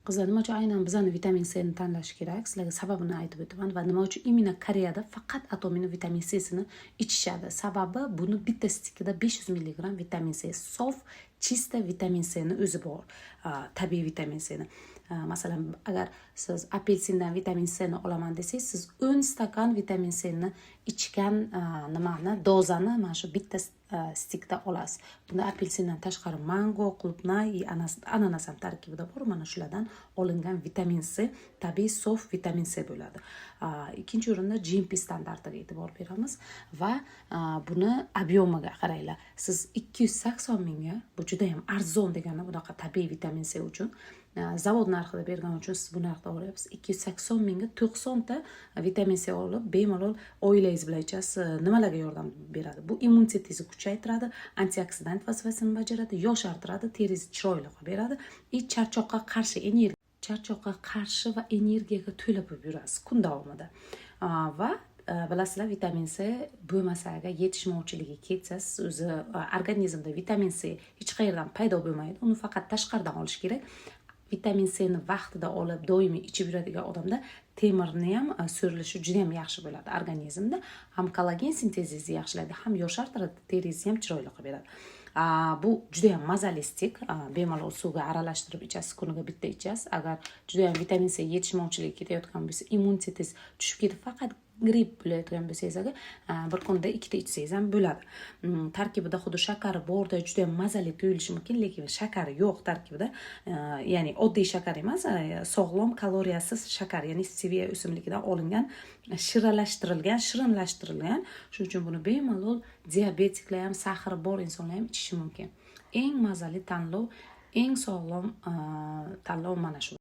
Qizlar, nima uchun aynan bizani vitamin C'ni tanlash kerak? Sizlarga sababini aytib o'taman va nima uchun imенно Koreyada faqat atomini vitamin C'sini ichishadi. Sababi buni bitta stikida 500 mg vitamin C, sof, chista vitamin C'ni o'zi bor. Tabiiy vitamin C'ni. Masalan, agar siz apelsindan vitamin C'ni olaman desangiz, siz 10 stakan vitamin C'ni ichgan dozani mana shu bitta stikda olasiz. Bunda apelsindan tashqari mango, qulupnay, ananas ham tarkibida bor. Mana shulardan olingan vitamin C, tabiiy sof vitamin C bo'ladi. Ikkinchi o'rinda GMP standartiga e'tibor beramiz va buni obyomiga qaranglar. Siz 280 mingga, bu juda ham arzon degani bunaqa tabiiy vitamin C uchun. Zavod narxida bergan uchun siz bu narxda olyapsiz. 280 mingga 90 ta vitamin C olib, bemalol oilangiz bilan ichasiz. Nimalarga yordam beradi? Bu immunitetingizni kuchaytiradi, antioksidant vazifasini bajaradi, yoshartiradi, teringizni chiroyli qilib beradi, charchoqqa qarshi va energiyaga to'la bo'lib yurasiz kun davomida. Va bilasizlar, vitamin C bo'lmasa, agar yetishmovchiligi ketsa, siz o'zi organizmda vitamin C hech qayerdan paydo bo'lmaydi. Uni faqat tashqaridan olish kerak. Vitamin C'ni vaqtida olib, doimiy ichib yuradigan odamda temirni ham so'rilishi juda ham yaxshi bo'ladi organizmda. Ham kollagen sintezizni yaxshilaydi, ham yoshartiradi, teringizni ham chiroyli qilib beradi. Bu juda ham mazali stik. Bemalol suvga aralashtirib ichasiz, kuniga bitta ichasiz. Agar juda ham vitamin C yetishmovchiligi ketayotgan bo'lsa, immunitetingiz tushib ketib, faqat gripp bo'layotgan bo'lsangiz, bir kunda 2 ta ichsangiz ham bo'ladi. Tarkibida xuddi shakari borda juda ham mazali tuyulishi mumkin, lekin shakari yo'q tarkibida. Ya'ni oddiy shakar emas, sog'lom kaloriyasiz shakar, ya'ni stevia o'simligidan olingan, shirinlashtirilgan. Shuning uchun buni bemalol diabetiklar ham, sahri bor insonlar ham ichishi mumkin. Eng mazali tanlov, eng sog'lom tanlov mana shu.